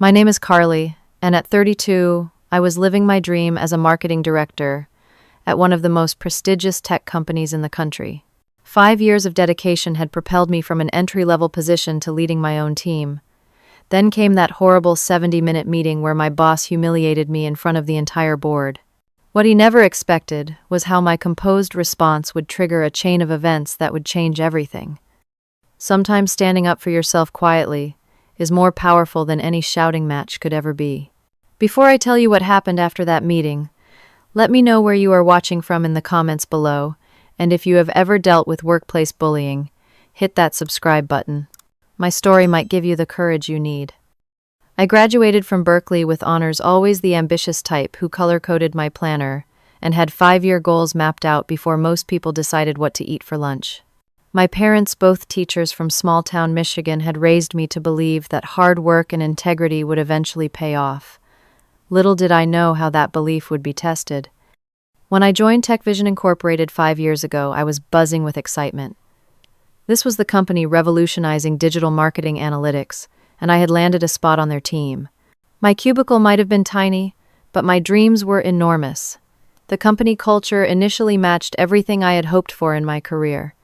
My name is Carly, and at 32, I was living my dream as a marketing director at one of the most prestigious tech companies in the country. 5 years of dedication had propelled me from an entry-level position to leading my own team. Then came that horrible 70-minute meeting where my boss humiliated me in front of the entire board. What he never expected was how my composed response would trigger a chain of events that would change everything. Sometimes standing up for yourself quietly is more powerful than any shouting match could ever be. Before I tell you what happened after that meeting, let me know where you are watching from in the comments below, and if you have ever dealt with workplace bullying, hit that subscribe button. My story might give you the courage you need. I graduated from Berkeley with honors, always the ambitious type who color-coded my planner and had 5-year goals mapped out before most people decided what to eat for lunch. My parents, both teachers from small-town Michigan, had raised me to believe that hard work and integrity would eventually pay off. Little did I know how that belief would be tested. When I joined TechVision Incorporated 5 years ago, I was buzzing with excitement. This was the company revolutionizing digital marketing analytics, and I had landed a spot on their team. My cubicle might have been tiny, but my dreams were enormous. The company culture initially matched everything I had hoped for in my career: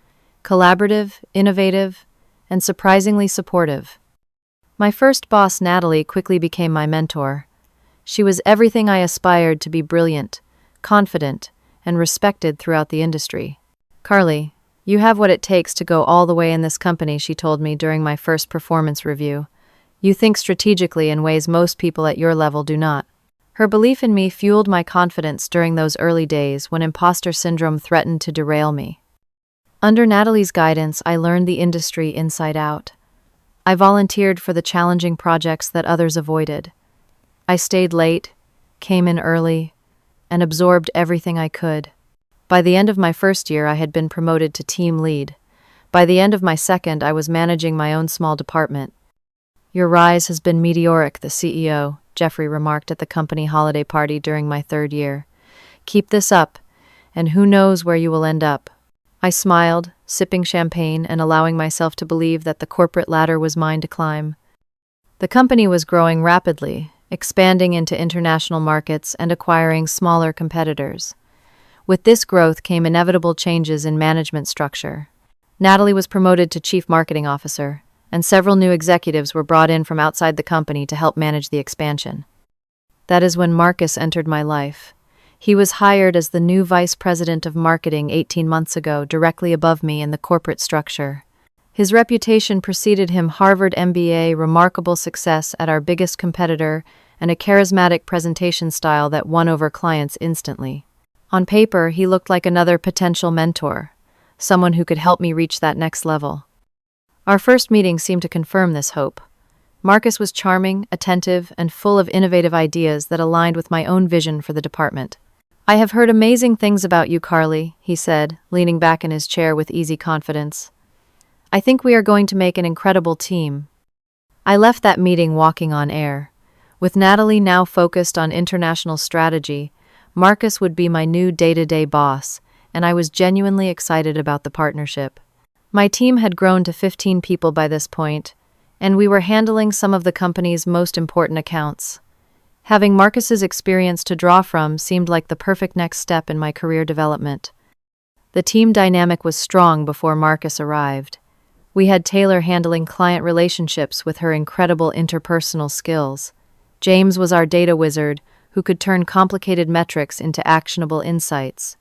collaborative, innovative, and surprisingly supportive. My first boss, Natalie, quickly became my mentor. She was everything I aspired to be: brilliant, confident, and respected throughout the industry. "Carly, you have what it takes to go all the way in this company," she told me during my first performance review. "You think strategically in ways most people at your level do not." Her belief in me fueled my confidence during those early days when imposter syndrome threatened to derail me. Under Natalie's guidance, I learned the industry inside out. I volunteered for the challenging projects that others avoided. I stayed late, came in early, and absorbed everything I could. By the end of my first year, I had been promoted to team lead. By the end of my second, I was managing my own small department. "Your rise has been meteoric," the CEO, Jeffrey, remarked at the company holiday party during my third year. "Keep this up, and who knows where you will end up." I smiled, sipping champagne and allowing myself to believe that the corporate ladder was mine to climb. The company was growing rapidly, expanding into international markets and acquiring smaller competitors. With this growth came inevitable changes in management structure. Natalie was promoted to Chief Marketing Officer, and several new executives were brought in from outside the company to help manage the expansion. That is when Marcus entered my life. He was hired as the new Vice President of Marketing 18 months ago, directly above me in the corporate structure. His reputation preceded him: Harvard MBA, remarkable success at our biggest competitor, and a charismatic presentation style that won over clients instantly. On paper, he looked like another potential mentor, someone who could help me reach that next level. Our first meeting seemed to confirm this hope. Marcus was charming, attentive, and full of innovative ideas that aligned with my own vision for the department. "I have heard amazing things about you, Carly," he said, leaning back in his chair with easy confidence. "I think we are going to make an incredible team." I left that meeting walking on air. With Natalie now focused on international strategy, Marcus would be my new day-to-day boss, and I was genuinely excited about the partnership. My team had grown to 15 people by this point, and we were handling some of the company's most important accounts. Having Marcus's experience to draw from seemed like the perfect next step in my career development. The team dynamic was strong before Marcus arrived. We had Taylor handling client relationships with her incredible interpersonal skills. James was our data wizard, who could turn complicated metrics into actionable insights.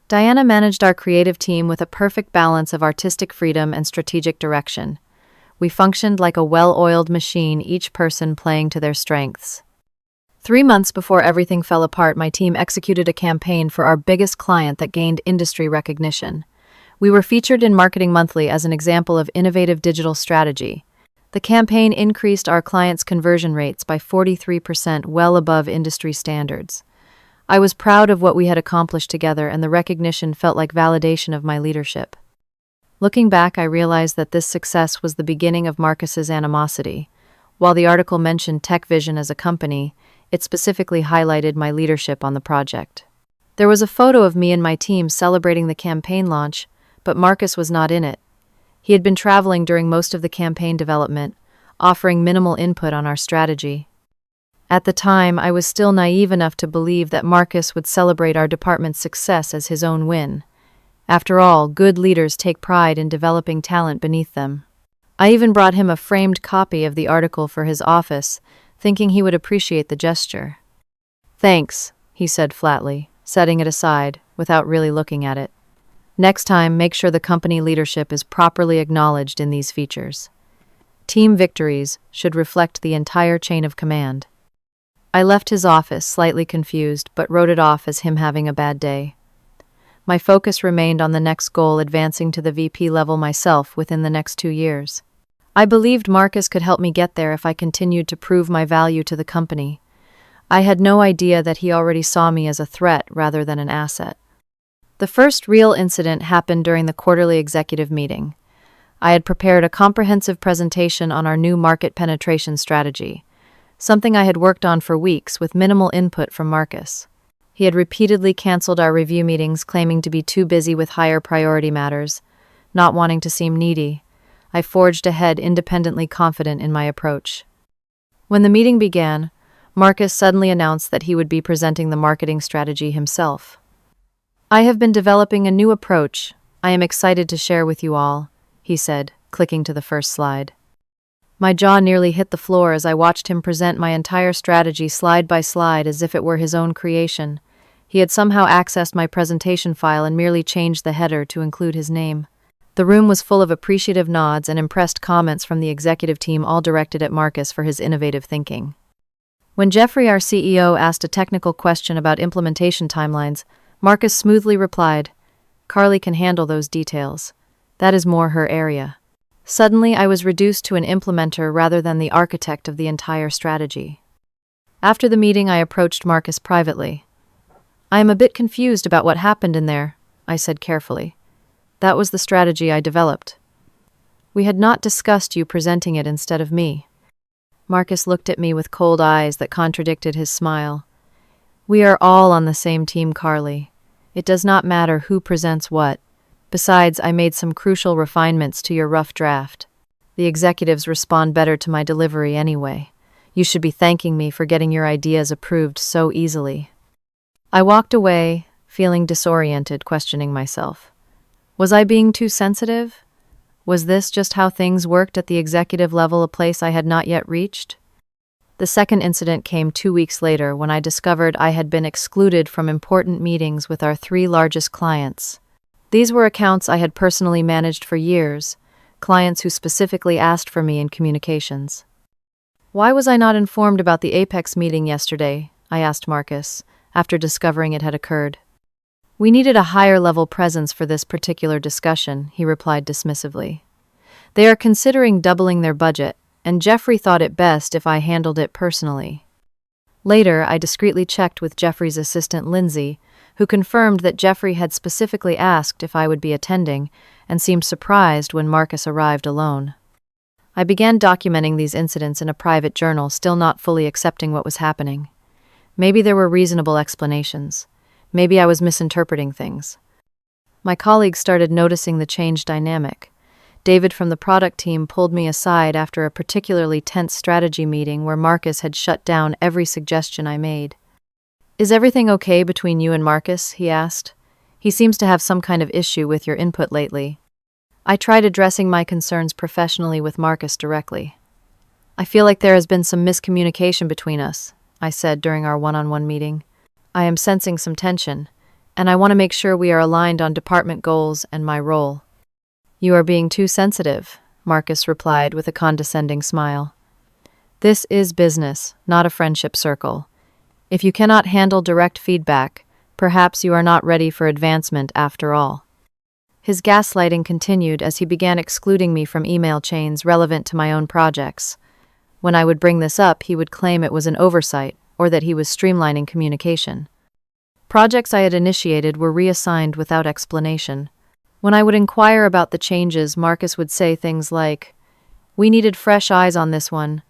Diana managed our creative team with a perfect balance of artistic freedom and strategic direction. We functioned like a well-oiled machine, each person playing to their strengths. 3 months before everything fell apart, my team executed a campaign for our biggest client that gained industry recognition. We were featured in Marketing Monthly as an example of innovative digital strategy. The campaign increased our clients' conversion rates by 43%, well above industry standards. I was proud of what we had accomplished together, and the recognition felt like validation of my leadership. Looking back, I realized that this success was the beginning of Marcus's animosity. While the article mentioned TechVision as a company, it specifically highlighted my leadership on the project. There was a photo of me and my team celebrating the campaign launch, but Marcus was not in it. He had been traveling during most of the campaign development, offering minimal input on our strategy. At the time, I was still naive enough to believe that Marcus would celebrate our department's success as his own win. After all, good leaders take pride in developing talent beneath them. I even brought him a framed copy of the article for his office, thinking he would appreciate the gesture. "Thanks," he said flatly, setting it aside, without really looking at it. "Next time, make sure the company leadership is properly acknowledged in these features. Team victories should reflect the entire chain of command." I left his office, slightly confused, but wrote it off as him having a bad day. My focus remained on the next goal, advancing to the VP level myself within the next 2 years. I believed Marcus could help me get there if I continued to prove my value to the company. I had no idea that he already saw me as a threat rather than an asset. The first real incident happened during the quarterly executive meeting. I had prepared a comprehensive presentation on our new market penetration strategy, something I had worked on for weeks with minimal input from Marcus. He had repeatedly canceled our review meetings, claiming to be too busy with higher priority matters, not wanting to seem needy. I forged ahead, independently confident in my approach. When the meeting began, Marcus suddenly announced that he would be presenting the marketing strategy himself. "I have been developing a new approach I am excited to share with you all," he said, clicking to the first slide. My jaw nearly hit the floor as I watched him present my entire strategy slide by slide as if it were his own creation. He had somehow accessed my presentation file and merely changed the header to include his name. The room was full of appreciative nods and impressed comments from the executive team, all directed at Marcus for his innovative thinking. When Jeffrey, our CEO, asked a technical question about implementation timelines, Marcus smoothly replied, "Carly can handle those details. That is more her area." Suddenly, I was reduced to an implementer rather than the architect of the entire strategy. After the meeting, I approached Marcus privately. "I am a bit confused about what happened in there," I said carefully. "That was the strategy I developed. We had not discussed you presenting it instead of me." Marcus looked at me with cold eyes that contradicted his smile. "We are all on the same team, Carly. It does not matter who presents what. Besides, I made some crucial refinements to your rough draft. The executives respond better to my delivery anyway. You should be thanking me for getting your ideas approved so easily." I walked away, feeling disoriented, questioning myself. Was I being too sensitive? Was this just how things worked at the executive level, a place I had not yet reached? The second incident came 2 weeks later when I discovered I had been excluded from important meetings with our 3 largest clients. These were accounts I had personally managed for years, clients who specifically asked for me in communications. "Why was I not informed about the Apex meeting yesterday?" I asked Marcus, after discovering it had occurred. "We needed a higher-level presence for this particular discussion," he replied dismissively. "They are considering doubling their budget, and Jeffrey thought it best if I handled it personally." Later, I discreetly checked with Jeffrey's assistant Lindsay, who confirmed that Jeffrey had specifically asked if I would be attending and seemed surprised when Marcus arrived alone. I began documenting these incidents in a private journal, still not fully accepting what was happening. Maybe there were reasonable explanations. Maybe I was misinterpreting things. My colleagues started noticing the changed dynamic. David from the product team pulled me aside after a particularly tense strategy meeting where Marcus had shut down every suggestion I made. "Is everything okay between you and Marcus?" he asked. "He seems to have some kind of issue with your input lately." I tried addressing my concerns professionally with Marcus directly. "I feel like there has been some miscommunication between us," I said during our one-on-one meeting. "I am sensing some tension, and I want to make sure we are aligned on department goals and my role." "You are being too sensitive," Marcus replied with a condescending smile. "This is business, not a friendship circle. If you cannot handle direct feedback, perhaps you are not ready for advancement after all." His gaslighting continued as he began excluding me from email chains relevant to my own projects. When I would bring this up, he would claim it was an oversight or that he was streamlining communication. Projects I had initiated were reassigned without explanation. When I would inquire about the changes, Marcus would say things like, "We needed fresh eyes on this one,"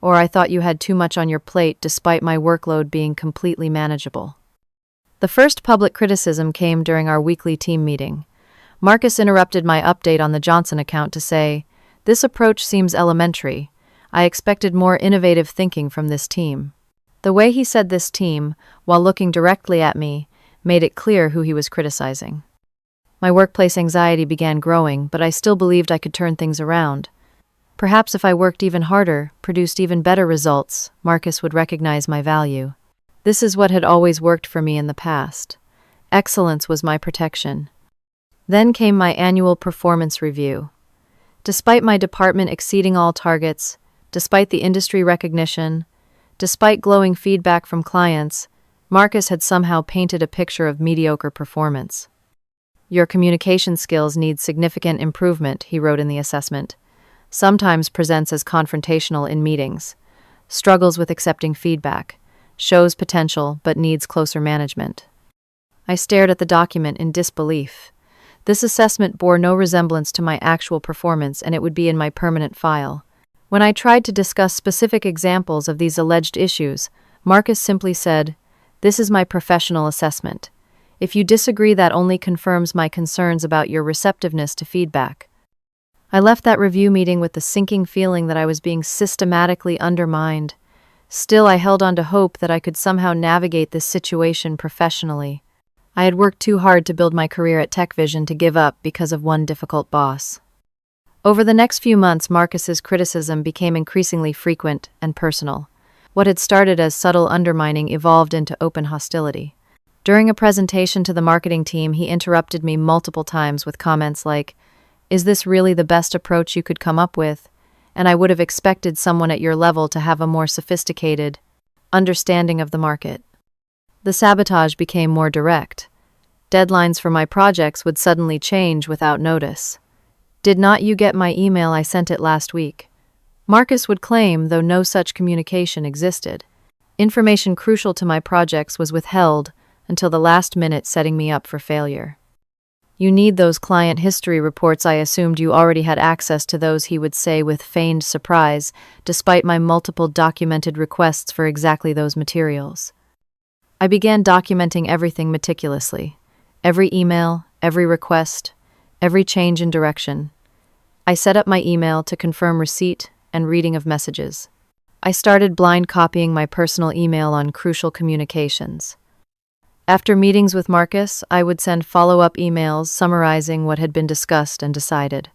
or "I thought you had too much on your plate," despite my workload being completely manageable. The first public criticism came during our weekly team meeting. Marcus interrupted my update on the Johnson account to say, "This approach seems elementary. I expected more innovative thinking from this team." The way he said this team, while looking directly at me, made it clear who he was criticizing. My workplace anxiety began growing, but I still believed I could turn things around. Perhaps if I worked even harder, produced even better results, Marcus would recognize my value. This is what had always worked for me in the past. Excellence was my protection. Then came my annual performance review. Despite my department exceeding all targets, despite the industry recognition, despite glowing feedback from clients, Marcus had somehow painted a picture of mediocre performance. Your communication skills need significant improvement, he wrote in the assessment. Sometimes presents as confrontational in meetings, struggles with accepting feedback, shows potential but needs closer management. I stared at the document in disbelief. This assessment bore no resemblance to my actual performance, and it would be in my permanent file. When I tried to discuss specific examples of these alleged issues, Marcus simply said, "This is my professional assessment. If you disagree, that only confirms my concerns about your receptiveness to feedback." I left that review meeting with the sinking feeling that I was being systematically undermined. Still, I held on to hope that I could somehow navigate this situation professionally. I had worked too hard to build my career at TechVision to give up because of one difficult boss. Over the next few months, Marcus's criticism became increasingly frequent and personal. What had started as subtle undermining evolved into open hostility. During a presentation to the marketing team, he interrupted me multiple times with comments like, "Is this really the best approach you could come up with? And I would have expected someone at your level to have a more sophisticated understanding of the market." The sabotage became more direct. Deadlines for my projects would suddenly change without notice. "Did not you get my email? I sent it last week," Marcus would claim, though no such communication existed. Information crucial to my projects was withheld until the last minute, setting me up for failure. "You need those client history reports." I assumed you already had access to those, he would say with feigned surprise, despite my multiple documented requests for exactly those materials. I began documenting everything meticulously. Every email, every request, every change in direction. I set up my email to confirm receipt and reading of messages. I started blind copying my personal email on crucial communications. After meetings with Marcus, I would send follow-up emails summarizing what had been discussed and decided.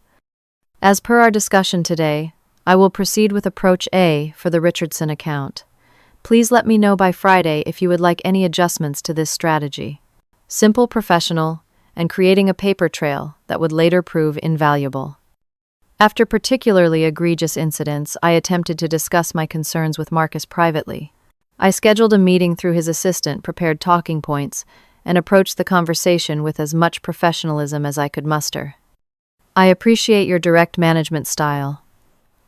As per our discussion today, I will proceed with approach A for the Richardson account. Please let me know by Friday if you would like any adjustments to this strategy. Simple, professional, and creating a paper trail that would later prove invaluable. After particularly egregious incidents, I attempted to discuss my concerns with Marcus privately. I scheduled a meeting through his assistant, prepared talking points, and approached the conversation with as much professionalism as I could muster. "I appreciate your direct management style.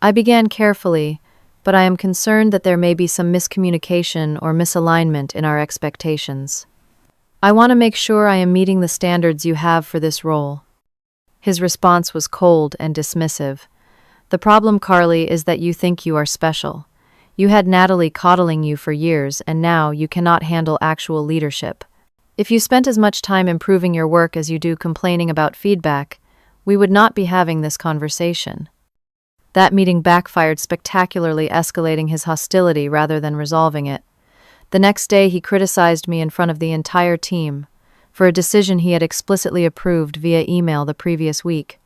I began carefully, but I am concerned that there may be some miscommunication or misalignment in our expectations. I want to make sure I am meeting the standards you have for this role." His response was cold and dismissive. "The problem, Carly, is that you think you are special. You had Natalie coddling you for years, and now you cannot handle actual leadership. If you spent as much time improving your work as you do complaining about feedback, we would not be having this conversation." That meeting backfired spectacularly, escalating his hostility rather than resolving it. The next day, he criticized me in front of the entire team for a decision he had explicitly approved via email the previous week.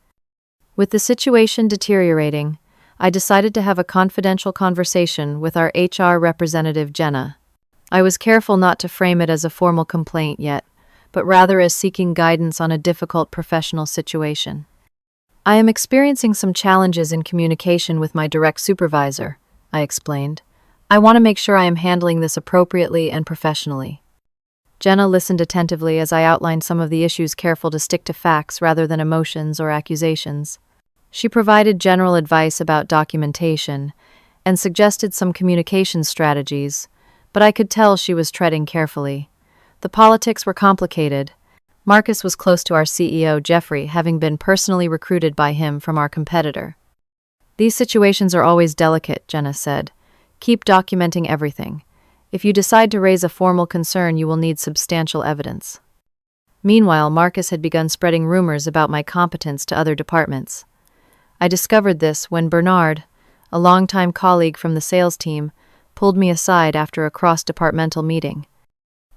With the situation deteriorating, I decided to have a confidential conversation with our HR representative, Jenna. I was careful not to frame it as a formal complaint yet, but rather as seeking guidance on a difficult professional situation. "I am experiencing some challenges in communication with my direct supervisor," I explained. "I want to make sure I am handling this appropriately and professionally." Jenna listened attentively as I outlined some of the issues, careful to stick to facts rather than emotions or accusations. She provided general advice about documentation and suggested some communication strategies, but I could tell she was treading carefully. The politics were complicated. Marcus was close to our CEO, Jeffrey, having been personally recruited by him from our competitor. "These situations are always delicate," Jenna said. "Keep documenting everything. If you decide to raise a formal concern, you will need substantial evidence." Meanwhile, Marcus had begun spreading rumors about my competence to other departments. I discovered this when Bernard, a longtime colleague from the sales team, pulled me aside after a cross-departmental meeting.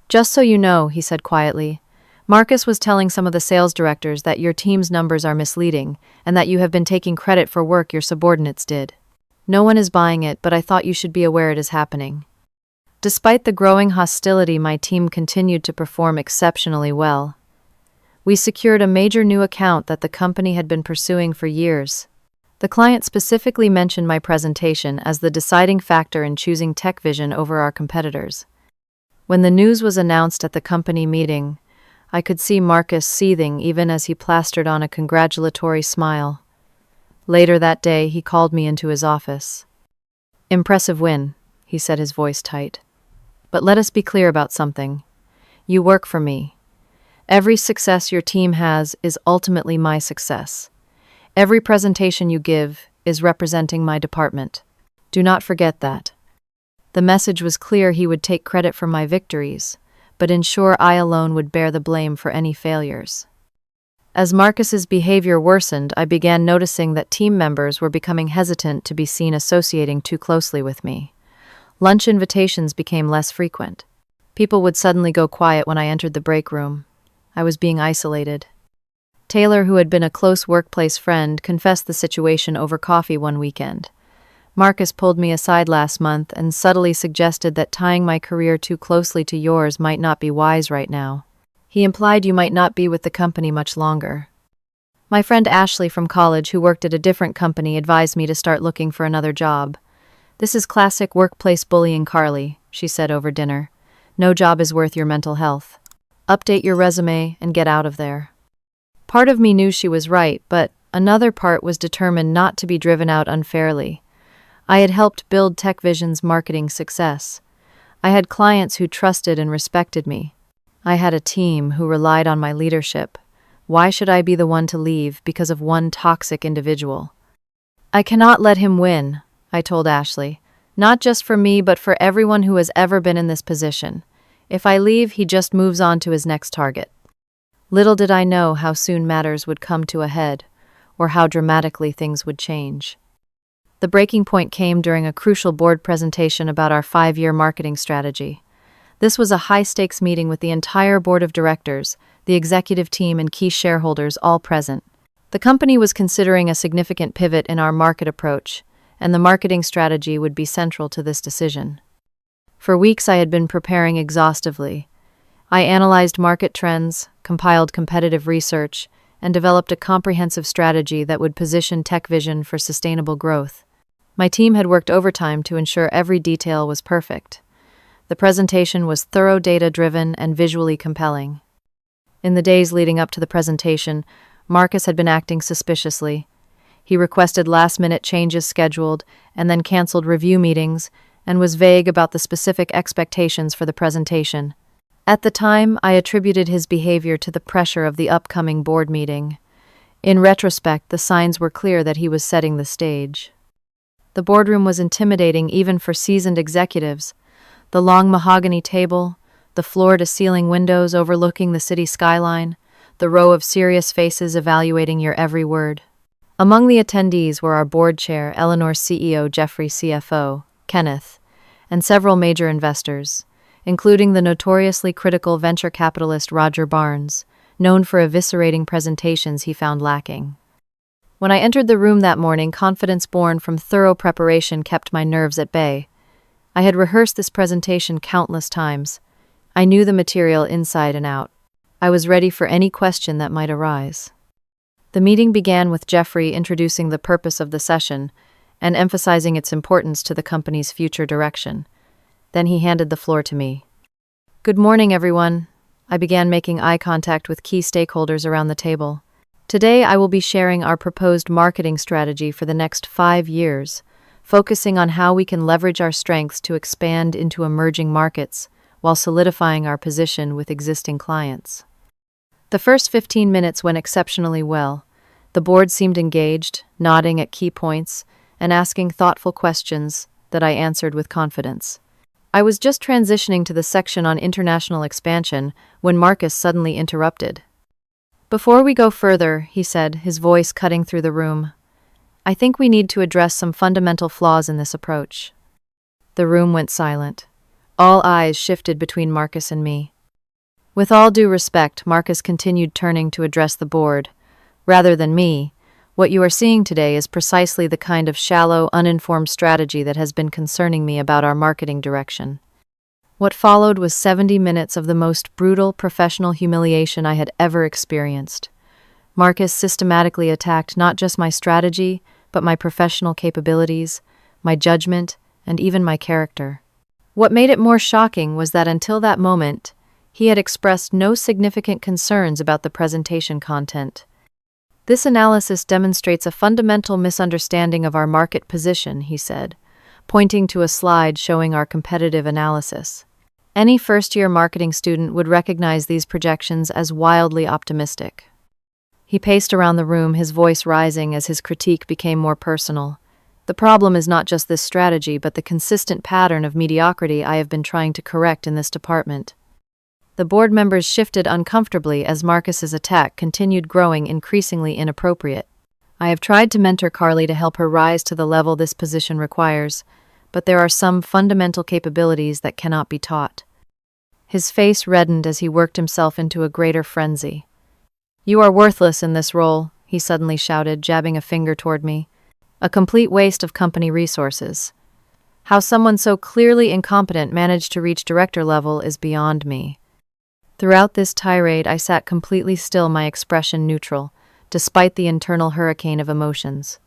"Just so you know," he said quietly, "Marcus was telling some of the sales directors that your team's numbers are misleading and that you have been taking credit for work your subordinates did. No one is buying it, but I thought you should be aware it is happening." Despite the growing hostility, my team continued to perform exceptionally well. We secured a major new account that the company had been pursuing for years. The client specifically mentioned my presentation as the deciding factor in choosing TechVision over our competitors. When the news was announced at the company meeting, I could see Marcus seething even as he plastered on a congratulatory smile. Later that day, he called me into his office. "Impressive win," he said, his voice tight. "But let us be clear about something. You work for me. Every success your team has is ultimately my success. Every presentation you give is representing my department. Do not forget that." The message was clear: he would take credit for my victories, but ensure I alone would bear the blame for any failures. As Marcus's behavior worsened, I began noticing that team members were becoming hesitant to be seen associating too closely with me. Lunch invitations became less frequent. People would suddenly go quiet when I entered the break room. I was being isolated. Taylor, who had been a close workplace friend, confessed the situation over coffee one weekend. "Marcus pulled me aside last month and subtly suggested that tying my career too closely to yours might not be wise right now. He implied you might not be with the company much longer." My friend Ashley from college, who worked at a different company, advised me to start looking for another job. "This is classic workplace bullying, Carly," she said over dinner. "No job is worth your mental health. Update your resume and get out of there." Part of me knew she was right, but another part was determined not to be driven out unfairly. I had helped build TechVision's marketing success. I had clients who trusted and respected me. I had a team who relied on my leadership. Why should I be the one to leave because of one toxic individual? "I cannot let him win," I told Ashley. "Not just for me, but for everyone who has ever been in this position. If I leave, he just moves on to his next target." Little did I know how soon matters would come to a head, or how dramatically things would change. The breaking point came during a crucial board presentation about our 5-year marketing strategy. This was a high-stakes meeting with the entire board of directors, the executive team, and key shareholders all present. The company was considering a significant pivot in our market approach, and the marketing strategy would be central to this decision. For weeks, I had been preparing exhaustively. I analyzed market trends, compiled competitive research, and developed a comprehensive strategy that would position TechVision for sustainable growth. My team had worked overtime to ensure every detail was perfect. The presentation was thorough, data-driven, and visually compelling. In the days leading up to the presentation, Marcus had been acting suspiciously. He requested last-minute changes scheduled and then canceled review meetings, and was vague about the specific expectations for the presentation. At the time, I attributed his behavior to the pressure of the upcoming board meeting. In retrospect, the signs were clear that he was setting the stage. The boardroom was intimidating even for seasoned executives. The long mahogany table, the floor-to-ceiling windows overlooking the city skyline, the row of serious faces evaluating your every word. Among the attendees were our board chair, Eleanor, CEO, Jeffrey, CFO, Kenneth, and several major investors, including the notoriously critical venture capitalist Roger Barnes, known for eviscerating presentations he found lacking. When I entered the room that morning, confidence born from thorough preparation kept my nerves at bay. I had rehearsed this presentation countless times. I knew the material inside and out. I was ready for any question that might arise. The meeting began with Jeffrey introducing the purpose of the session and emphasizing its importance to the company's future direction. Then he handed the floor to me. "Good morning, everyone." I began making eye contact with key stakeholders around the table. "Today, I will be sharing our proposed marketing strategy for the next 5 years, focusing on how we can leverage our strengths to expand into emerging markets while solidifying our position with existing clients." The first 15 minutes went exceptionally well. The board seemed engaged, nodding at key points and asking thoughtful questions that I answered with confidence. I was just transitioning to the section on international expansion when Marcus suddenly interrupted. "Before we go further," he said, his voice cutting through the room, "I think we need to address some fundamental flaws in this approach." The room went silent. All eyes shifted between Marcus and me. With all due respect, Marcus continued, turning to address the board. Rather than me, what you are seeing today is precisely the kind of shallow, uninformed strategy that has been concerning me about our marketing direction. What followed was 70 minutes of the most brutal professional humiliation I had ever experienced. Marcus systematically attacked not just my strategy, but my professional capabilities, my judgment, and even my character. What made it more shocking was that until that moment, he had expressed no significant concerns about the presentation content. This analysis demonstrates a fundamental misunderstanding of our market position, he said, pointing to a slide showing our competitive analysis. Any first-year marketing student would recognize these projections as wildly optimistic. He paced around the room, his voice rising as his critique became more personal. The problem is not just this strategy, but the consistent pattern of mediocrity I have been trying to correct in this department. The board members shifted uncomfortably as Marcus's attack continued, growing increasingly inappropriate. I have tried to mentor Carly to help her rise to the level this position requires, but there are some fundamental capabilities that cannot be taught. His face reddened as he worked himself into a greater frenzy. "You are worthless in this role," he suddenly shouted, jabbing a finger toward me. "A complete waste of company resources. How someone so clearly incompetent managed to reach director level is beyond me." Throughout this tirade, I sat completely still, my expression neutral, despite the internal hurricane of emotions.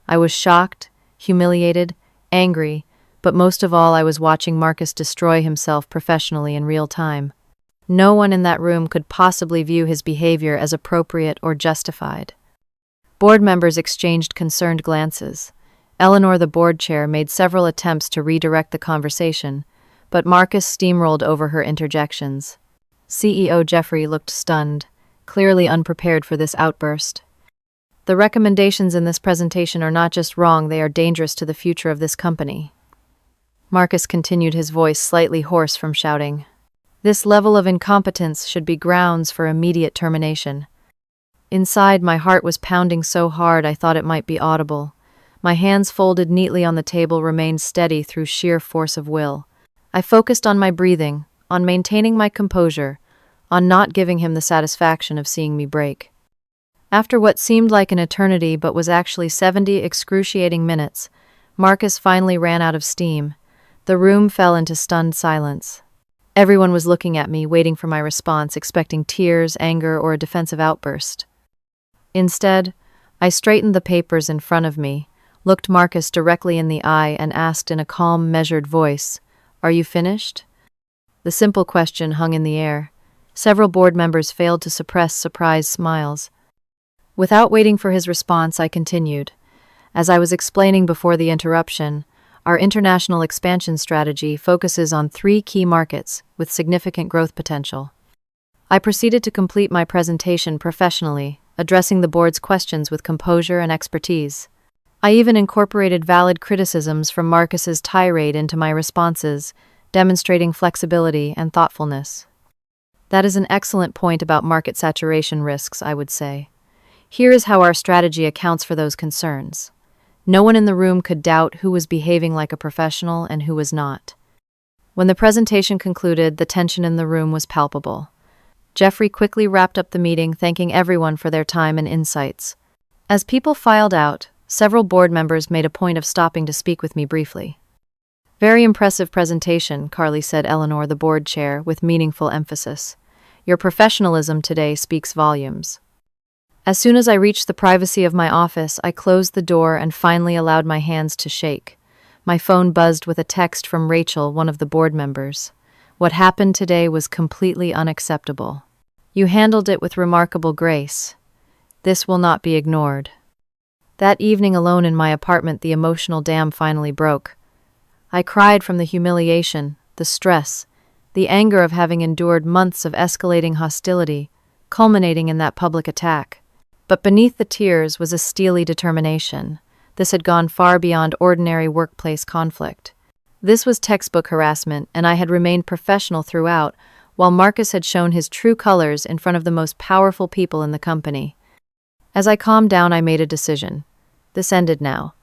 I was shocked, humiliated, angry, but most of all I was watching Marcus destroy himself professionally in real time. No one in that room could possibly view his behavior as appropriate or justified. Board members exchanged concerned glances. Eleanor, the board chair, made several attempts to redirect the conversation, but Marcus steamrolled over her interjections. CEO Jeffrey looked stunned, clearly unprepared for this outburst. "The recommendations in this presentation are not just wrong, they are dangerous to the future of this company." Marcus continued, his voice slightly hoarse from shouting. "This level of incompetence should be grounds for immediate termination." Inside, my heart was pounding so hard I thought it might be audible. My hands folded neatly on the table remained steady through sheer force of will. I focused on my breathing, on maintaining my composure, on not giving him the satisfaction of seeing me break. After what seemed like an eternity but was actually 70 excruciating minutes, Marcus finally ran out of steam. The room fell into stunned silence. Everyone was looking at me, waiting for my response, expecting tears, anger, or a defensive outburst. Instead, I straightened the papers in front of me, looked Marcus directly in the eye, and asked in a calm, measured voice, "Are you finished?" The simple question hung in the air. Several board members failed to suppress surprised smiles. Without waiting for his response, I continued. As I was explaining before the interruption, our international expansion strategy focuses on 3 key markets with significant growth potential. I proceeded to complete my presentation professionally, addressing the board's questions with composure and expertise. I even incorporated valid criticisms from Marcus's tirade into my responses, demonstrating flexibility and thoughtfulness. That is an excellent point about market saturation risks, I would say. Here is how our strategy accounts for those concerns. No one in the room could doubt who was behaving like a professional and who was not. When the presentation concluded, the tension in the room was palpable. Jeffrey quickly wrapped up the meeting, thanking everyone for their time and insights. As people filed out, several board members made a point of stopping to speak with me briefly. "Very impressive presentation," Carly said, Eleanor, the board chair, with meaningful emphasis. "Your professionalism today speaks volumes." As soon as I reached the privacy of my office, I closed the door and finally allowed my hands to shake. My phone buzzed with a text from Rachel, one of the board members. "What happened today was completely unacceptable. You handled it with remarkable grace. This will not be ignored." That evening alone in my apartment, the emotional dam finally broke. I cried from the humiliation, the stress, the anger of having endured months of escalating hostility, culminating in that public attack. But beneath the tears was a steely determination. This had gone far beyond ordinary workplace conflict. This was textbook harassment, and I had remained professional throughout, while Marcus had shown his true colors in front of the most powerful people in the company. As I calmed down, I made a decision. This ended now.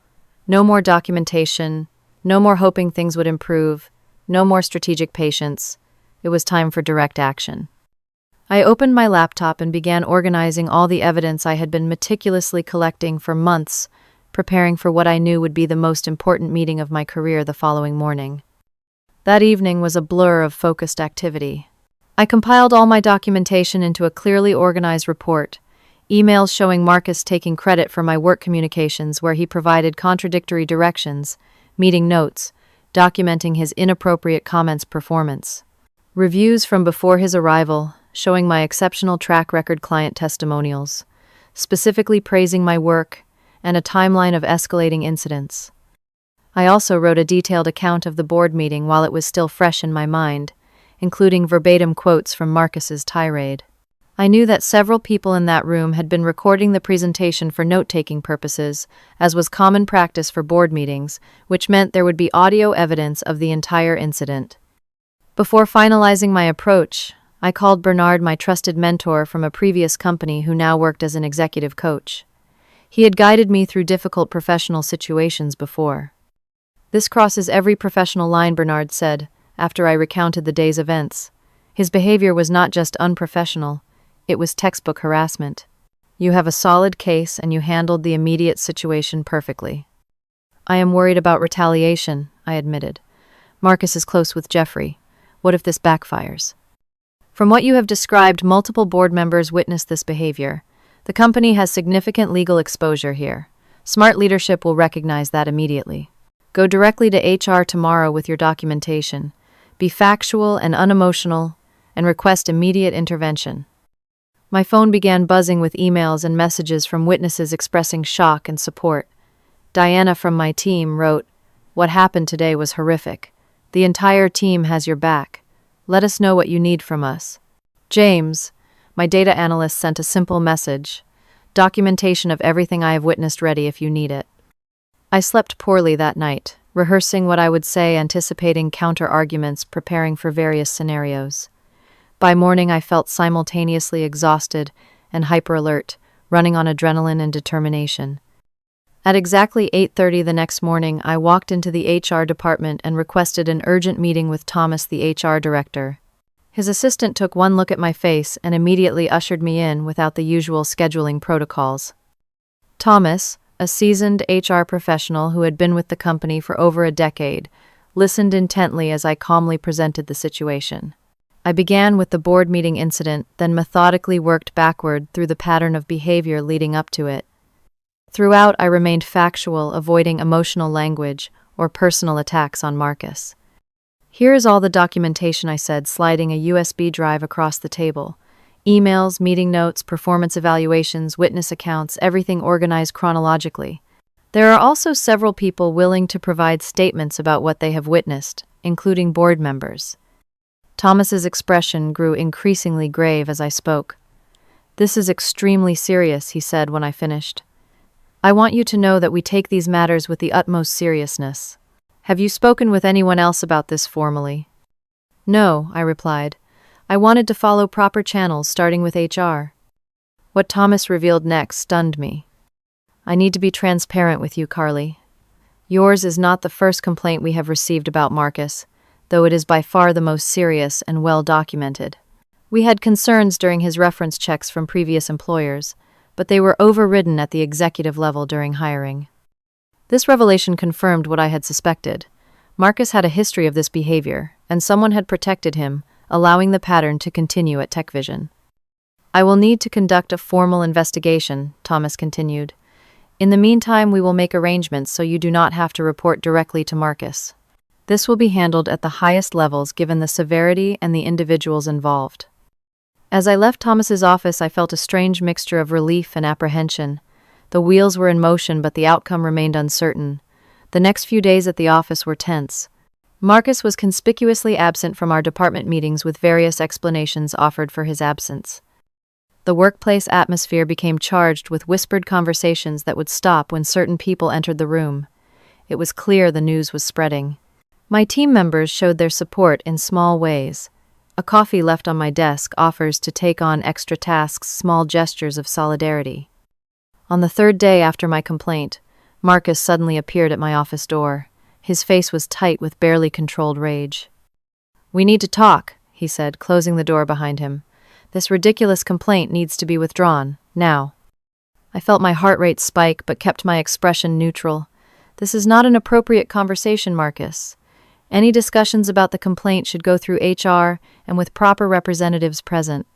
No more documentation, No more hoping things would improve, no more strategic patience. It was time for direct action. I opened my laptop and began organizing all the evidence I had been meticulously collecting for months, preparing for what I knew would be the most important meeting of my career the following morning. That evening was a blur of focused activity. I compiled all my documentation into a clearly organized report, emails showing Marcus taking credit for my work communications where he provided contradictory directions, meeting notes, documenting his inappropriate comments performance, reviews from before his arrival, showing my exceptional track record client testimonials, specifically praising my work, and a timeline of escalating incidents. I also wrote a detailed account of the board meeting while it was still fresh in my mind, including verbatim quotes from Marcus's tirade. I knew that several people in that room had been recording the presentation for note-taking purposes, as was common practice for board meetings, which meant there would be audio evidence of the entire incident. Before finalizing my approach, I called Bernard, my trusted mentor from a previous company who now worked as an executive coach. He had guided me through difficult professional situations before. "This crosses every professional line," Bernard said, after I recounted the day's events. His behavior was not just unprofessional, it was textbook harassment. "You have a solid case and you handled the immediate situation perfectly." "I am worried about retaliation," I admitted. "Marcus is close with Jeffrey. What if this backfires?" "From what you have described, multiple board members witnessed this behavior. The company has significant legal exposure here. Smart leadership will recognize that immediately. Go directly to HR tomorrow with your documentation. Be factual and unemotional, and request immediate intervention." My phone began buzzing with emails and messages from witnesses expressing shock and support. Diana from my team wrote, "What happened today was horrific. The entire team has your back. Let us know what you need from us." James, my data analyst, sent a simple message, "Documentation of everything I have witnessed ready if you need it." I slept poorly that night, rehearsing what I would say, anticipating counter-arguments, preparing for various scenarios. By morning, I felt simultaneously exhausted and hyper-alert, running on adrenaline and determination. At exactly 8:30 the next morning, I walked into the HR department and requested an urgent meeting with Thomas, the HR director. His assistant took one look at my face and immediately ushered me in without the usual scheduling protocols. Thomas, a seasoned HR professional who had been with the company for over a decade, listened intently as I calmly presented the situation. I began with the board meeting incident, then methodically worked backward through the pattern of behavior leading up to it. Throughout, I remained factual, avoiding emotional language or personal attacks on Marcus. "Here is all the documentation," I said, sliding a USB drive across the table. Emails, meeting notes, performance evaluations, witness accounts, everything organized chronologically. There are also several people willing to provide statements about what they have witnessed, including board members. Thomas's expression grew increasingly grave as I spoke. "This is extremely serious," he said when I finished. "I want you to know that we take these matters with the utmost seriousness. Have you spoken with anyone else about this formally?" "No," I replied. "I wanted to follow proper channels, starting with HR." What Thomas revealed next stunned me. "I need to be transparent with you, Carly. Yours is not the first complaint we have received about Marcus, though it is by far the most serious and well documented. We had concerns during his reference checks from previous employers, but they were overridden at the executive level during hiring." This revelation confirmed what I had suspected. Marcus had a history of this behavior, and someone had protected him, allowing the pattern to continue at TechVision. "I will need to conduct a formal investigation," Thomas continued. "In the meantime, we will make arrangements so you do not have to report directly to Marcus. This will be handled at the highest levels given the severity and the individuals involved." As I left Thomas's office, I felt a strange mixture of relief and apprehension. The wheels were in motion, but the outcome remained uncertain. The next few days at the office were tense. Marcus was conspicuously absent from our department meetings, with various explanations offered for his absence. The workplace atmosphere became charged with whispered conversations that would stop when certain people entered the room. It was clear the news was spreading. My team members showed their support in small ways. A coffee left on my desk, offers to take on extra tasks, small gestures of solidarity. On the third day after my complaint, Marcus suddenly appeared at my office door. His face was tight with barely controlled rage. "We need to talk," he said, closing the door behind him. "This ridiculous complaint needs to be withdrawn, now." I felt my heart rate spike but kept my expression neutral. "This is not an appropriate conversation, Marcus. Any discussions about the complaint should go through HR and with proper representatives present."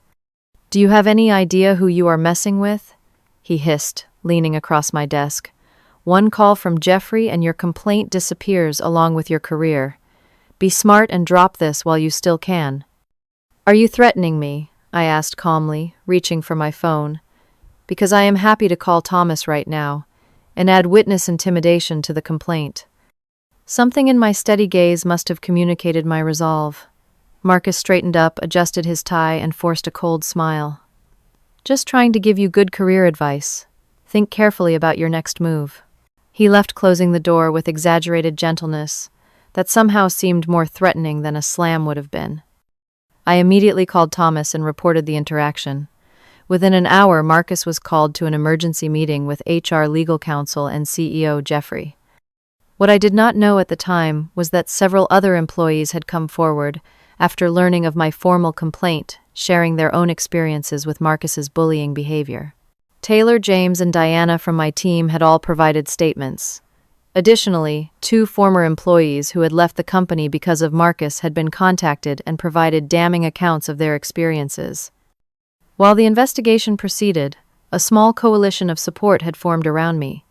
"Do you have any idea who you are messing with?" he hissed, leaning across my desk. "One call from Jeffrey and your complaint disappears along with your career. Be smart and drop this while you still can." "Are you threatening me?" I asked calmly, reaching for my phone. "Because I am happy to call Thomas right now and add witness intimidation to the complaint." Something in my steady gaze must have communicated my resolve. Marcus straightened up, adjusted his tie, and forced a cold smile. "Just trying to give you good career advice. Think carefully about your next move." He left, closing the door with exaggerated gentleness that somehow seemed more threatening than a slam would have been. I immediately called Thomas and reported the interaction. Within an hour, Marcus was called to an emergency meeting with HR legal counsel and CEO Jeffrey. What I did not know at the time was that several other employees had come forward after learning of my formal complaint, sharing their own experiences with Marcus's bullying behavior. Taylor, James, and Diana from my team had all provided statements. Additionally, 2 former employees who had left the company because of Marcus had been contacted and provided damning accounts of their experiences. While the investigation proceeded, a small coalition of support had formed around me.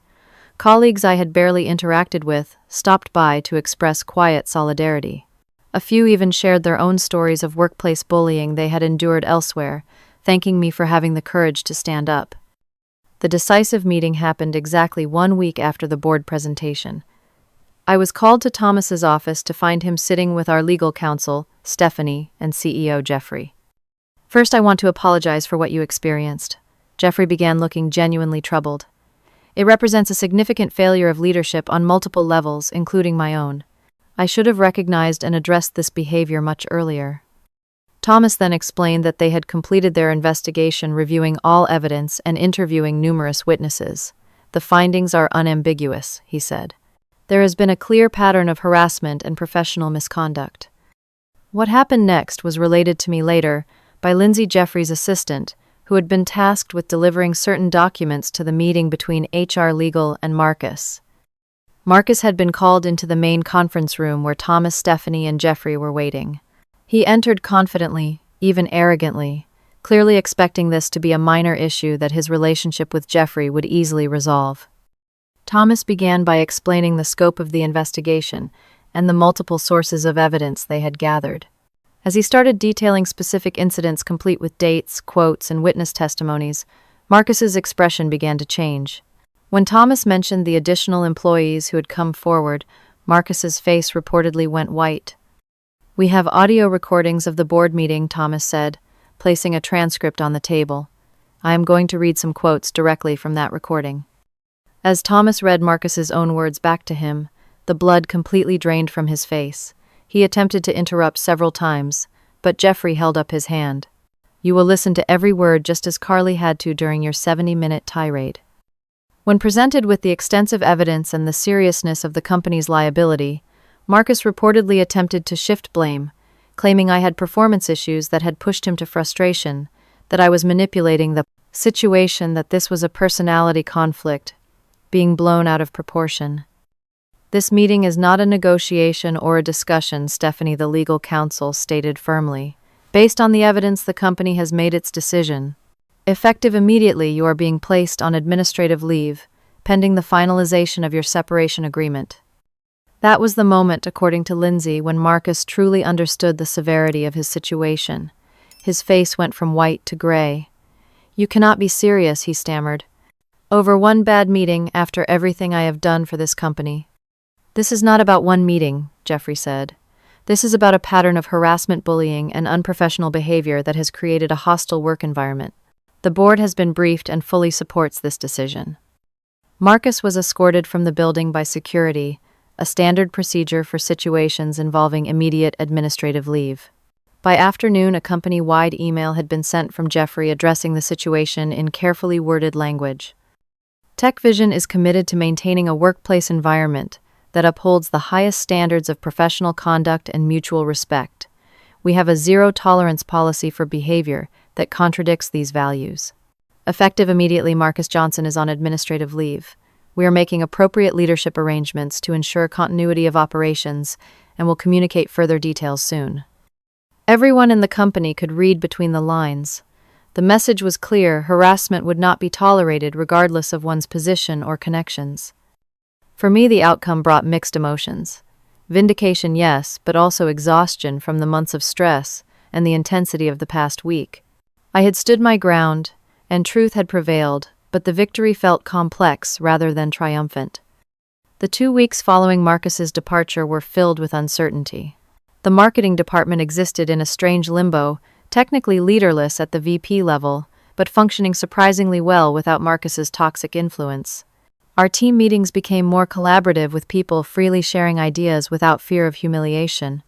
Colleagues I had barely interacted with stopped by to express quiet solidarity. A few even shared their own stories of workplace bullying they had endured elsewhere, thanking me for having the courage to stand up. The decisive meeting happened exactly 1 week after the board presentation. I was called to Thomas's office to find him sitting with our legal counsel, Stephanie, and CEO Jeffrey. "First, I want to apologize for what you experienced." Jeffrey began, looking genuinely troubled. "It represents a significant failure of leadership on multiple levels, including my own. I should have recognized and addressed this behavior much earlier." Thomas then explained that they had completed their investigation, reviewing all evidence and interviewing numerous witnesses. "The findings are unambiguous," he said. "There has been a clear pattern of harassment and professional misconduct." What happened next was related to me later by Lindsay, Jeffrey's assistant, who had been tasked with delivering certain documents to the meeting between HR Legal and Marcus. Marcus had been called into the main conference room where Thomas, Stephanie, and Jeffrey were waiting. He entered confidently, even arrogantly, clearly expecting this to be a minor issue that his relationship with Jeffrey would easily resolve. Thomas began by explaining the scope of the investigation and the multiple sources of evidence they had gathered. As he started detailing specific incidents complete with dates, quotes, and witness testimonies, Marcus's expression began to change. When Thomas mentioned the additional employees who had come forward, Marcus's face reportedly went white. "We have audio recordings of the board meeting," Thomas said, placing a transcript on the table. "I am going to read some quotes directly from that recording." As Thomas read Marcus's own words back to him, the blood completely drained from his face. He attempted to interrupt several times, but Jeffrey held up his hand. "You will listen to every word just as Carly had to during your 70-minute tirade." When presented with the extensive evidence and the seriousness of the company's liability, Marcus reportedly attempted to shift blame, claiming I had performance issues that had pushed him to frustration, that I was manipulating the situation, that this was a personality conflict, being blown out of proportion. "This meeting is not a negotiation or a discussion," Stephanie, the legal counsel, stated firmly. "Based on the evidence, the company has made its decision. Effective immediately, you are being placed on administrative leave, pending the finalization of your separation agreement." That was the moment, according to Lindsay, when Marcus truly understood the severity of his situation. His face went from white to gray. "You cannot be serious," he stammered. "Over one bad meeting after everything I have done for this company." "This is not about one meeting," Jeffrey said. "This is about a pattern of harassment, bullying, and unprofessional behavior that has created a hostile work environment. The board has been briefed and fully supports this decision." Marcus was escorted from the building by security, a standard procedure for situations involving immediate administrative leave. By afternoon, a company-wide email had been sent from Jeffrey addressing the situation in carefully worded language. "TechVision is committed to maintaining a workplace environment that upholds the highest standards of professional conduct and mutual respect. We have a zero-tolerance policy for behavior that contradicts these values. Effective immediately, Marcus Johnson is on administrative leave. We are making appropriate leadership arrangements to ensure continuity of operations and will communicate further details soon. Everyone in the company could read between the lines. The message was clear: harassment would not be tolerated regardless of one's position or connections. For me, the outcome brought mixed emotions. Vindication, yes, but also exhaustion from the months of stress and the intensity of the past week. I had stood my ground, and truth had prevailed, but the victory felt complex rather than triumphant. The 2 weeks following Marcus's departure were filled with uncertainty. The marketing department existed in a strange limbo, technically leaderless at the VP level, but functioning surprisingly well without Marcus's toxic influence. Our team meetings became more collaborative, with people freely sharing ideas without fear of humiliation.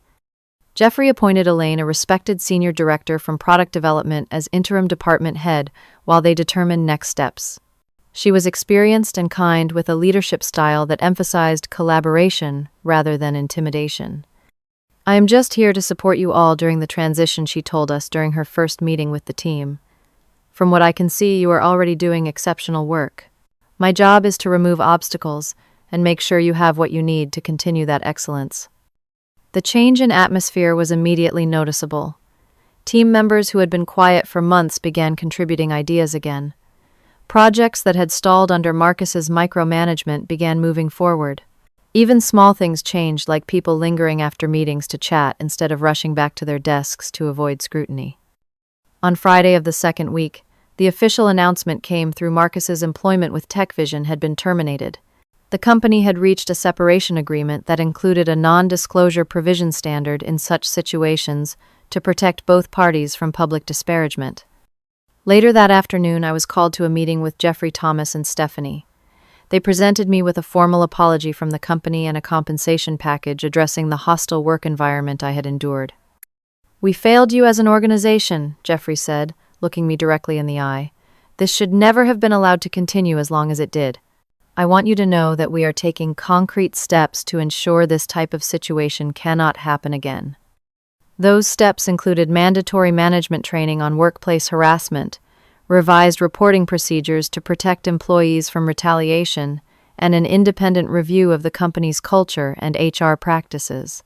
Jeffrey appointed Elaine, a respected senior director from product development, as interim department head while they determined next steps. She was experienced and kind, with a leadership style that emphasized collaboration rather than intimidation. "I am just here to support you all during the transition," she told us during her first meeting with the team. "From what I can see, you are already doing exceptional work. My job is to remove obstacles and make sure you have what you need to continue that excellence." The change in atmosphere was immediately noticeable. Team members who had been quiet for months began contributing ideas again. Projects that had stalled under Marcus's micromanagement began moving forward. Even small things changed, like people lingering after meetings to chat instead of rushing back to their desks to avoid scrutiny. On Friday of the second week, the official announcement came through: Marcus's employment with TechVision had been terminated. The company had reached a separation agreement that included a non-disclosure provision standard in such situations to protect both parties from public disparagement. Later that afternoon, I was called to a meeting with Jeffrey, Thomas, and Stephanie. They presented me with a formal apology from the company and a compensation package addressing the hostile work environment I had endured. "We failed you as an organization," Jeffrey said, looking me directly in the eye. "This should never have been allowed to continue as long as it did. I want you to know that we are taking concrete steps to ensure this type of situation cannot happen again." Those steps included mandatory management training on workplace harassment, revised reporting procedures to protect employees from retaliation, and an independent review of the company's culture and HR practices.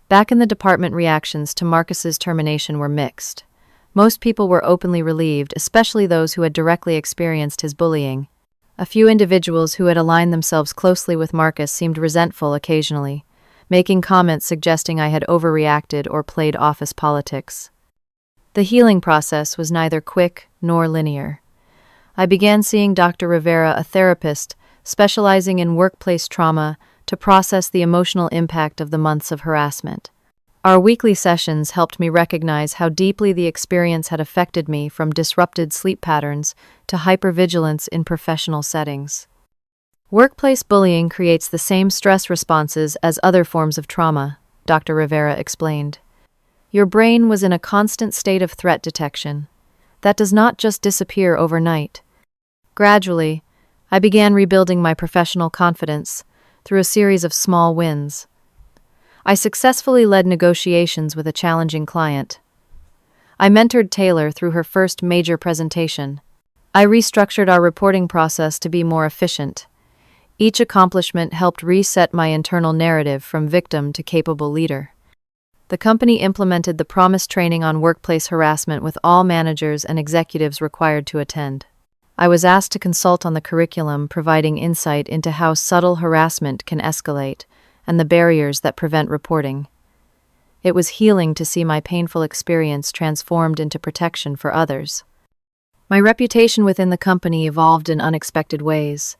Back in the department, reactions to Marcus's termination were mixed. Most people were openly relieved, especially those who had directly experienced his bullying. A few individuals who had aligned themselves closely with Marcus seemed resentful occasionally, making comments suggesting I had overreacted or played office politics. The healing process was neither quick nor linear. I began seeing Dr. Rivera, a therapist specializing in workplace trauma, to process the emotional impact of the months of harassment. Our weekly sessions helped me recognize how deeply the experience had affected me, from disrupted sleep patterns to hypervigilance in professional settings. Workplace bullying creates the same stress responses as other forms of trauma, Dr. Rivera explained. Your brain was in a constant state of threat detection. That does not just disappear overnight. Gradually, I began rebuilding my professional confidence through a series of small wins. I successfully led negotiations with a challenging client. I mentored Taylor through her first major presentation. I restructured our reporting process to be more efficient. Each accomplishment helped reset my internal narrative from victim to capable leader. The company implemented the promised training on workplace harassment, with all managers and executives required to attend. I was asked to consult on the curriculum, providing insight into how subtle harassment can escalate and the barriers that prevent reporting. It was healing to see my painful experience transformed into protection for others. My reputation within the company evolved in unexpected ways.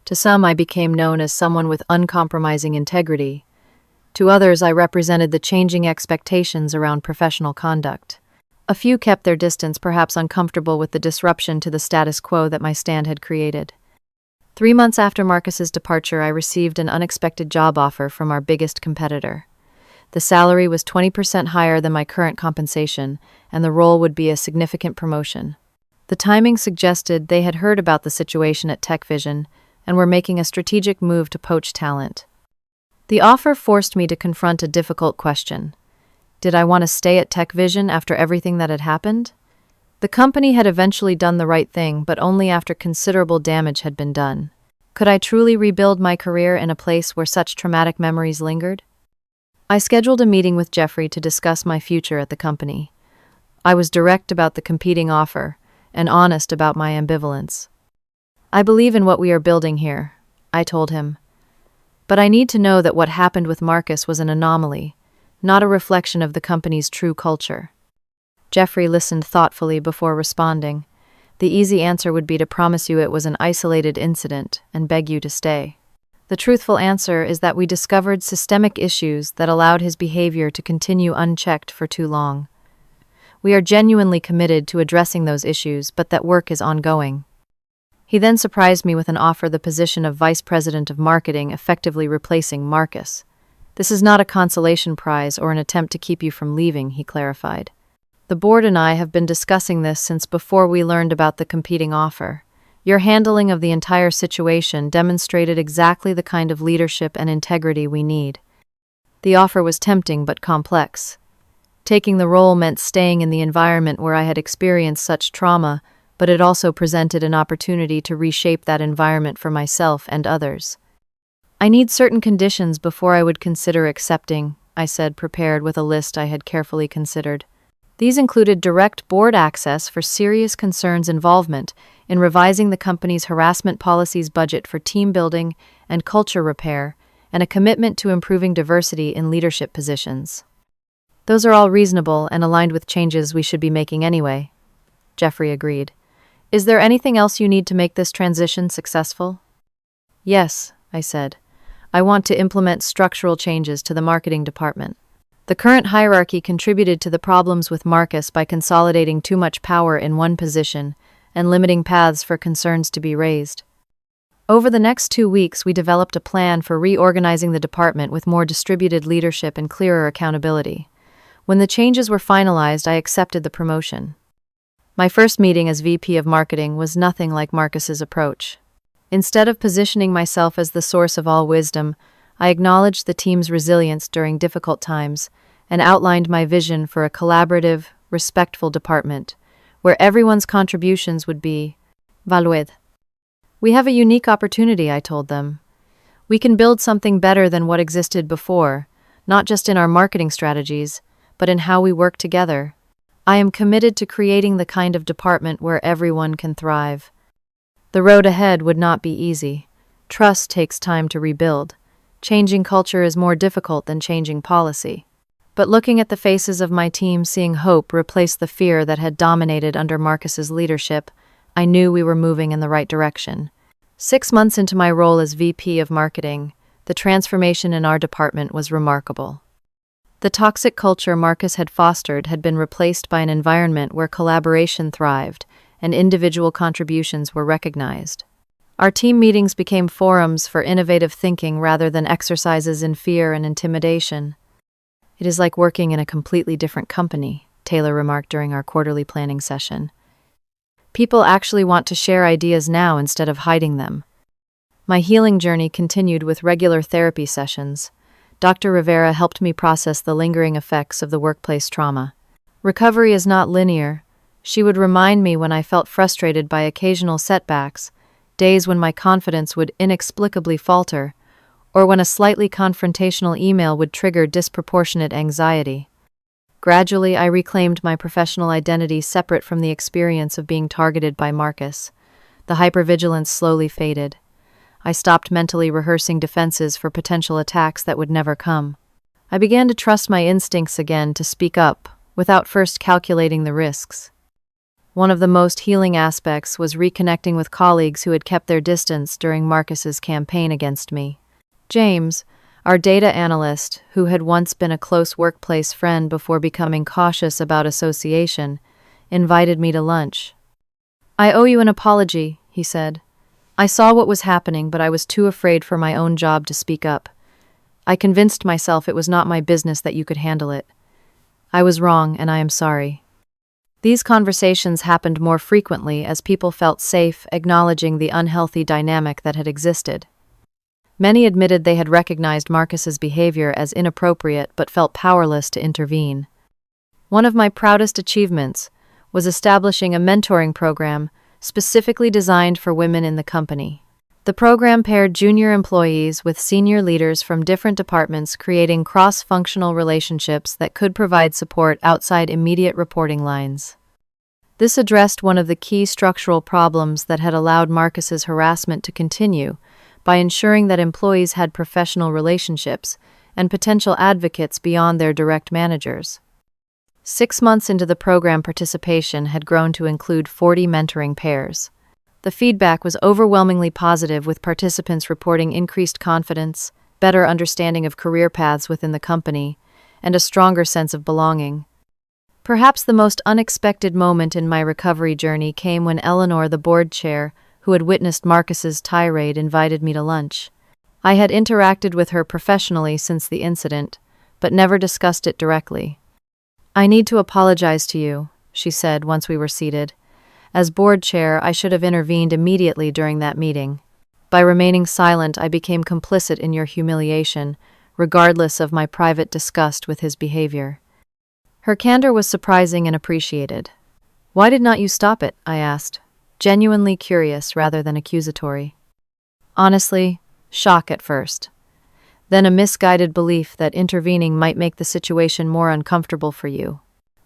To some, I became known as someone with uncompromising integrity. To others, I represented the changing expectations around professional conduct. A few kept their distance, perhaps uncomfortable with the disruption to the status quo that my stand had created. 3 months after Marcus's departure, I received an unexpected job offer from our biggest competitor. The salary was 20% higher than my current compensation, and the role would be a significant promotion. The timing suggested they had heard about the situation at TechVision and were making a strategic move to poach talent. The offer forced me to confront a difficult question. Did I want to stay at TechVision after everything that had happened? The company had eventually done the right thing, but only after considerable damage had been done. Could I truly rebuild my career in a place where such traumatic memories lingered? I scheduled a meeting with Jeffrey to discuss my future at the company. I was direct about the competing offer and honest about my ambivalence. I believe in what we are building here, I told him. But I need to know that what happened with Marcus was an anomaly, not a reflection of the company's true culture. Jeffrey listened thoughtfully before responding. The easy answer would be to promise you it was an isolated incident and beg you to stay. The truthful answer is that we discovered systemic issues that allowed his behavior to continue unchecked for too long. We are genuinely committed to addressing those issues, but that work is ongoing. He then surprised me with an offer the position of Vice President of Marketing, effectively replacing Marcus. This is not a consolation prize or an attempt to keep you from leaving, he clarified. The board and I have been discussing this since before we learned about the competing offer. Your handling of the entire situation demonstrated exactly the kind of leadership and integrity we need. The offer was tempting but complex. Taking the role meant staying in the environment where I had experienced such trauma, but it also presented an opportunity to reshape that environment for myself and others. I need certain conditions before I would consider accepting, I said, prepared with a list I had carefully considered. These included direct board access for serious concerns involvement in revising the company's harassment policies budget for team building and culture repair, and a commitment to improving diversity in leadership positions. Those are all reasonable and aligned with changes we should be making anyway. Jeffrey agreed. Is there anything else you need to make this transition successful? Yes, I said. I want to implement structural changes to the marketing department. The current hierarchy contributed to the problems with Marcus by consolidating too much power in one position and limiting paths for concerns to be raised. Over the next 2 weeks, we developed a plan for reorganizing the department with more distributed leadership and clearer accountability. When the changes were finalized, I accepted the promotion. My first meeting as VP of Marketing was nothing like Marcus's approach. Instead of positioning myself as the source of all wisdom, I acknowledged the team's resilience during difficult times and outlined my vision for a collaborative, respectful department, where everyone's contributions would be valued. We have a unique opportunity, I told them. We can build something better than what existed before, not just in our marketing strategies, but in how we work together. I am committed to creating the kind of department where everyone can thrive. The road ahead would not be easy. Trust takes time to rebuild. Changing culture is more difficult than changing policy. But looking at the faces of my team, seeing hope replace the fear that had dominated under Marcus's leadership, I knew we were moving in the right direction. 6 months into my role as VP of Marketing, the transformation in our department was remarkable. The toxic culture Marcus had fostered had been replaced by an environment where collaboration thrived and individual contributions were recognized. Our team meetings became forums for innovative thinking rather than exercises in fear and intimidation. It is like working in a completely different company, Taylor remarked during our quarterly planning session. People actually want to share ideas now instead of hiding them. My healing journey continued with regular therapy sessions. Dr. Rivera helped me process the lingering effects of the workplace trauma. Recovery is not linear. She would remind me when I felt frustrated by occasional setbacks, days when my confidence would inexplicably falter, or when a slightly confrontational email would trigger disproportionate anxiety. Gradually, I reclaimed my professional identity separate from the experience of being targeted by Marcus. The hypervigilance slowly faded. I stopped mentally rehearsing defenses for potential attacks that would never come. I began to trust my instincts again to speak up, without first calculating the risks. One of the most healing aspects was reconnecting with colleagues who had kept their distance during Marcus's campaign against me. James, our data analyst, who had once been a close workplace friend before becoming cautious about association, invited me to lunch. "I owe you an apology," he said. "I saw what was happening, but I was too afraid for my own job to speak up. I convinced myself it was not my business that you could handle it. I was wrong, and I am sorry." These conversations happened more frequently as people felt safe acknowledging the unhealthy dynamic that had existed. Many admitted they had recognized Marcus's behavior as inappropriate but felt powerless to intervene. One of my proudest achievements was establishing a mentoring program specifically designed for women in the company. The program paired junior employees with senior leaders from different departments, creating cross-functional relationships that could provide support outside immediate reporting lines. This addressed one of the key structural problems that had allowed Marcus's harassment to continue by ensuring that employees had professional relationships and potential advocates beyond their direct managers. 6 months into the program, participation had grown to include 40 mentoring pairs. The feedback was overwhelmingly positive, with participants reporting increased confidence, better understanding of career paths within the company, and a stronger sense of belonging. Perhaps the most unexpected moment in my recovery journey came when Eleanor, the board chair, who had witnessed Marcus's tirade, invited me to lunch. I had interacted with her professionally since the incident, but never discussed it directly. "I need to apologize to you," she said once we were seated. "As board chair, I should have intervened immediately during that meeting. By remaining silent, I became complicit in your humiliation, regardless of my private disgust with his behavior." Her candor was surprising and appreciated. "Why did not you stop it?" I asked, genuinely curious rather than accusatory. "Honestly, shock at first. Then a misguided belief that intervening might make the situation more uncomfortable for you.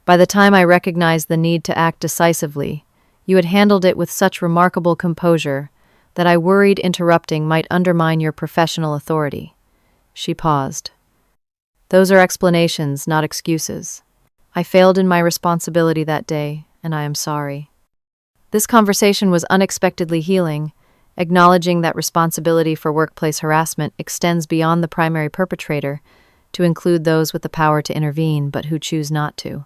By the time I recognized the need to act decisively, you had handled it with such remarkable composure that I worried interrupting might undermine your professional authority." She paused. "Those are explanations, not excuses. I failed in my responsibility that day, and I am sorry." This conversation was unexpectedly healing, acknowledging that responsibility for workplace harassment extends beyond the primary perpetrator to include those with the power to intervene but who choose not to.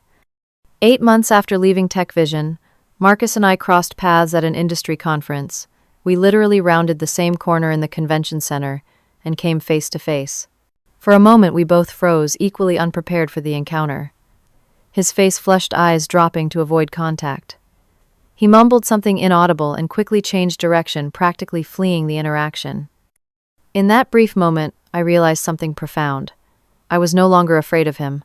8 months after leaving TechVision, Marcus and I crossed paths at an industry conference. We literally rounded the same corner in the convention center and came face to face. For a moment, we both froze, equally unprepared for the encounter. His face flushed, eyes dropping to avoid contact. He mumbled something inaudible and quickly changed direction, practically fleeing the interaction. In that brief moment, I realized something profound. I was no longer afraid of him.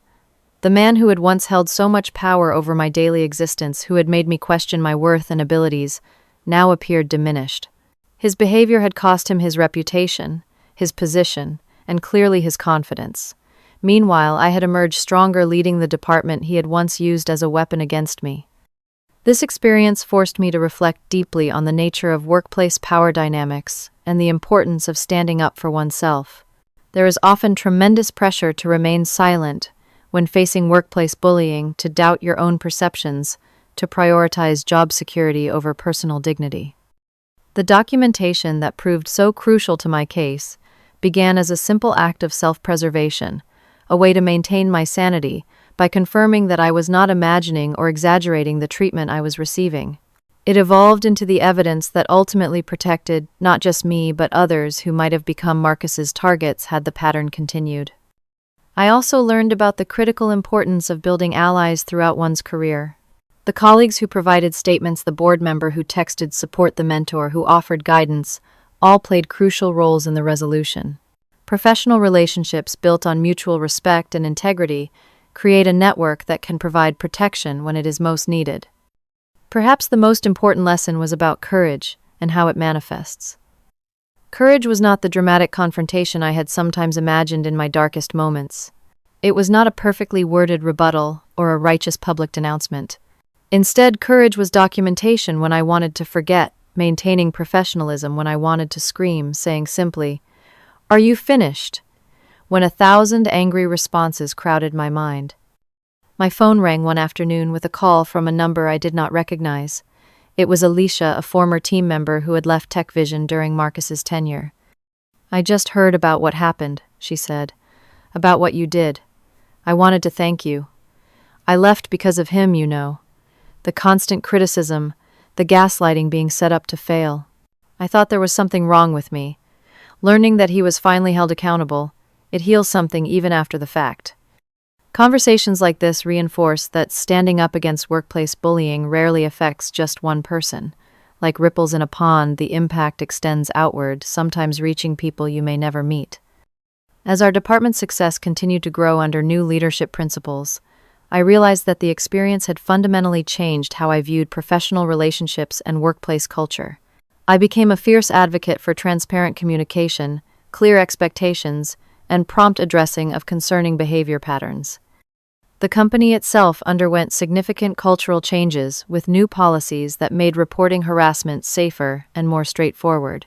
The man who had once held so much power over my daily existence, who had made me question my worth and abilities, now appeared diminished. His behavior had cost him his reputation, his position, and clearly his confidence. Meanwhile, I had emerged stronger, leading the department he had once used as a weapon against me. This experience forced me to reflect deeply on the nature of workplace power dynamics and the importance of standing up for oneself. There is often tremendous pressure to remain silent when facing workplace bullying, to doubt your own perceptions, to prioritize job security over personal dignity. The documentation that proved so crucial to my case began as a simple act of self-preservation, a way to maintain my sanity by confirming that I was not imagining or exaggerating the treatment I was receiving. It evolved into the evidence that ultimately protected not just me but others who might have become Marcus's targets had the pattern continued. I also learned about the critical importance of building allies throughout one's career. The colleagues who provided statements, the board member who texted support, the mentor who offered guidance, all played crucial roles in the resolution. Professional relationships built on mutual respect and integrity create a network that can provide protection when it is most needed. Perhaps the most important lesson was about courage and how it manifests. Courage was not the dramatic confrontation I had sometimes imagined in my darkest moments. It was not a perfectly worded rebuttal or a righteous public denouncement. Instead, courage was documentation when I wanted to forget, maintaining professionalism when I wanted to scream, saying simply, "Are you finished?" when 1,000 angry responses crowded my mind. My phone rang one afternoon with a call from a number I did not recognize. It was Alicia, a former team member who had left TechVision during Marcus's tenure. "I just heard about what happened," she said. "About what you did. I wanted to thank you. I left because of him, you know. The constant criticism, the gaslighting, being set up to fail. I thought there was something wrong with me. Learning that he was finally held accountable, it heals something even after the fact." Conversations like this reinforce that standing up against workplace bullying rarely affects just one person. Like ripples in a pond, the impact extends outward, sometimes reaching people you may never meet. As our department's success continued to grow under new leadership principles, I realized that the experience had fundamentally changed how I viewed professional relationships and workplace culture. I became a fierce advocate for transparent communication, clear expectations, and prompt addressing of concerning behavior patterns. The company itself underwent significant cultural changes with new policies that made reporting harassment safer and more straightforward.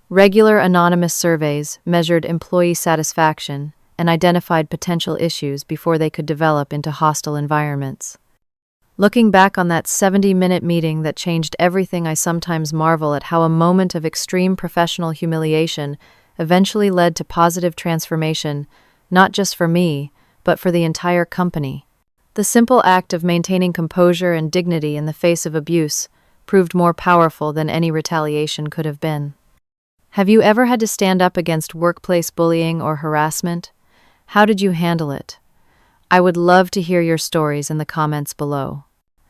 Regular anonymous surveys measured employee satisfaction and identified potential issues before they could develop into hostile environments. Looking back on that 70-minute meeting that changed everything, I sometimes marvel at how a moment of extreme professional humiliation eventually led to positive transformation, not just for me, but for the entire company. The simple act of maintaining composure and dignity in the face of abuse proved more powerful than any retaliation could have been. Have you ever had to stand up against workplace bullying or harassment? How did you handle it? I would love to hear your stories in the comments below.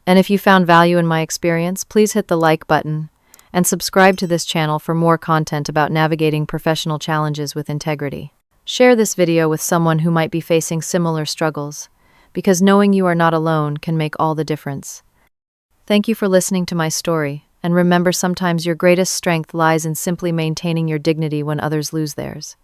And if you found value in my experience, please hit the like button and subscribe to this channel for more content about navigating professional challenges with integrity. Share this video with someone who might be facing similar struggles, because knowing you are not alone can make all the difference. Thank you for listening to my story, and remember, sometimes your greatest strength lies in simply maintaining your dignity when others lose theirs.